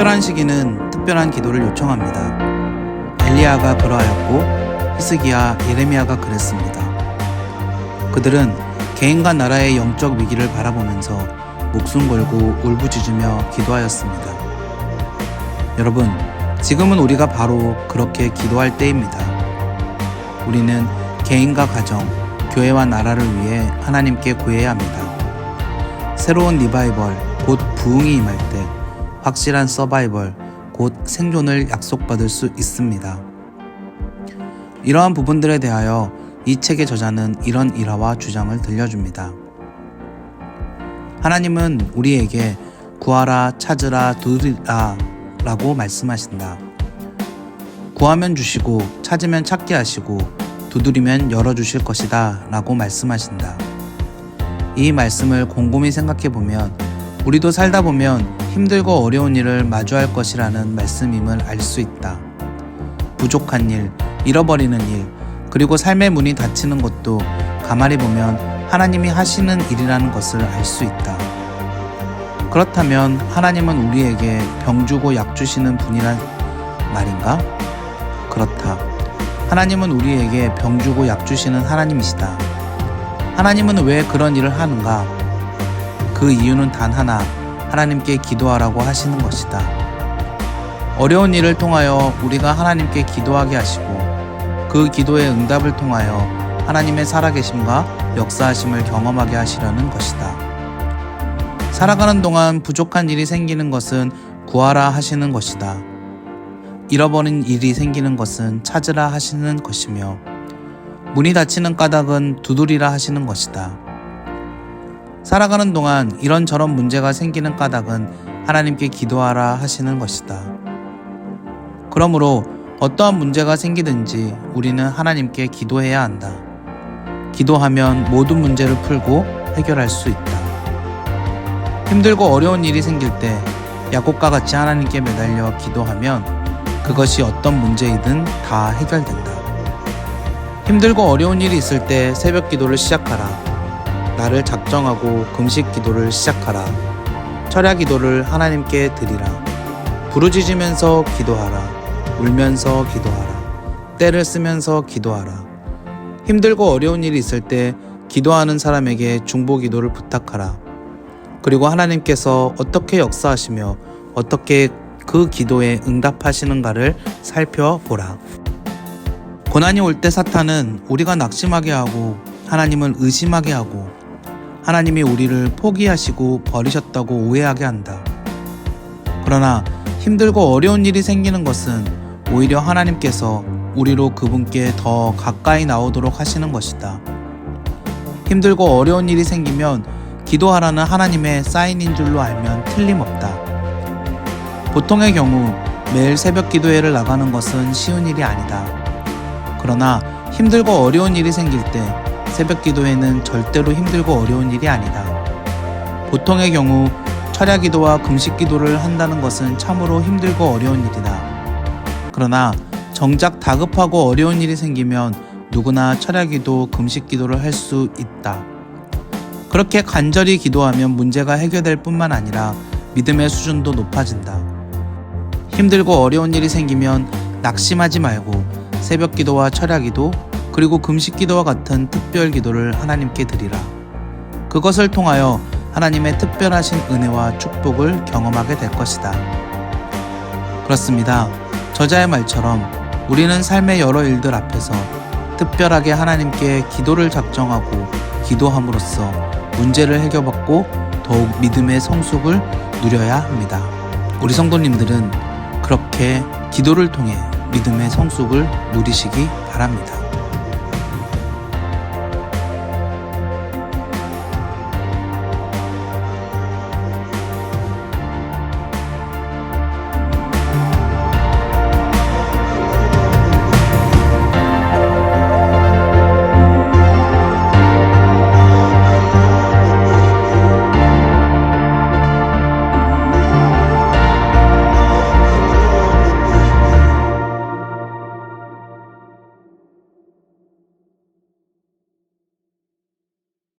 특별한 시기는 특별한 기도를 요청합니다. 엘리야가 그러하였고 히스기야, 예레미야가 그랬습니다. 그들은 개인과 나라의 영적 위기를 바라보면서 목숨 걸고 울부짖으며 기도하였습니다. 여러분, 지금은 우리가 바로 그렇게 기도할 때입니다. 우리는 개인과 가정, 교회와 나라를 위해 하나님께 구해야 합니다. 새로운 리바이벌, 곧 부흥이 임할 때 확실한 서바이벌, 곧 생존을 약속받을 수 있습니다. 이러한 부분들에 대하여 이 책의 저자는 이런 일화와 주장을 들려줍니다. 하나님은 우리에게 구하라, 찾으라, 두드리라 라고 말씀하신다. 구하면 주시고, 찾으면 찾게 하시고, 두드리면 열어주실 것이다 라고 말씀하신다. 이 말씀을 곰곰이 생각해보면 우리도 살다 보면 힘들고 어려운 일을 마주할 것이라는 말씀임을 알 수 있다. 부족한 일, 잃어버리는 일, 그리고 삶의 문이 닫히는 것도 가만히 보면 하나님이 하시는 일이라는 것을 알 수 있다. 그렇다면 하나님은 우리에게 병 주고 약 주시는 분이란 말인가? 그렇다. 하나님은 우리에게 병 주고 약 주시는 하나님이시다. 하나님은 왜 그런 일을 하는가? 그 이유는 단 하나, 하나님께 기도하라고 하시는 것이다. 어려운 일을 통하여 우리가 하나님께 기도하게 하시고 그 기도의 응답을 통하여 하나님의 살아계심과 역사하심을 경험하게 하시려는 것이다. 살아가는 동안 부족한 일이 생기는 것은 구하라 하시는 것이다. 잃어버린 일이 생기는 것은 찾으라 하시는 것이며 문이 닫히는 까닭은 두드리라 하시는 것이다. 살아가는 동안 이런저런 문제가 생기는 까닭은 하나님께 기도하라 하시는 것이다. 그러므로 어떠한 문제가 생기든지 우리는 하나님께 기도해야 한다. 기도하면 모든 문제를 풀고 해결할 수 있다. 힘들고 어려운 일이 생길 때 야곱과 같이 하나님께 매달려 기도하면 그것이 어떤 문제이든 다 해결된다. 힘들고 어려운 일이 있을 때 새벽 기도를 시작하라. 나를 작정하고 금식 기도를 시작하라. 철야 기도를 하나님께 드리라. 부르짖으면서 기도하라. 울면서 기도하라. 때를 쓰면서 기도하라. 힘들고 어려운 일이 있을 때 기도하는 사람에게 중보 기도를 부탁하라. 그리고 하나님께서 어떻게 역사하시며 어떻게 그 기도에 응답하시는가를 살펴보라. 고난이 올 때 사탄은 우리가 낙심하게 하고 하나님을 의심하게 하고 하나님이 우리를 포기하시고 버리셨다고 오해하게 한다. 그러나 힘들고 어려운 일이 생기는 것은 오히려 하나님께서 우리로 그분께 더 가까이 나오도록 하시는 것이다. 힘들고 어려운 일이 생기면 기도하라는 하나님의 사인인 줄로 알면 틀림없다. 보통의 경우 매일 새벽 기도회를 나가는 것은 쉬운 일이 아니다. 그러나 힘들고 어려운 일이 생길 때 새벽 기도회는 절대로 힘들고 어려운 일이 아니다. 보통의 경우 철야 기도와 금식 기도를 한다는 것은 참으로 힘들고 어려운 일이다. 그러나 정작 다급하고 어려운 일이 생기면 누구나 철야 기도, 금식 기도를 할 수 있다. 그렇게 간절히 기도하면 문제가 해결될 뿐만 아니라 믿음의 수준도 높아진다. 힘들고 어려운 일이 생기면 낙심하지 말고 새벽 기도와 철야 기도, 그리고 금식 기도와 같은 특별 기도를 하나님께 드리라. 그것을 통하여 하나님의 특별하신 은혜와 축복을 경험하게 될 것이다. 그렇습니다. 저자의 말처럼 우리는 삶의 여러 일들 앞에서 특별하게 하나님께 기도를 작정하고 기도함으로써 문제를 해결받고 더욱 믿음의 성숙을 누려야 합니다. 우리 성도님들은 그렇게 기도를 통해 믿음의 성숙을 누리시기 바랍니다.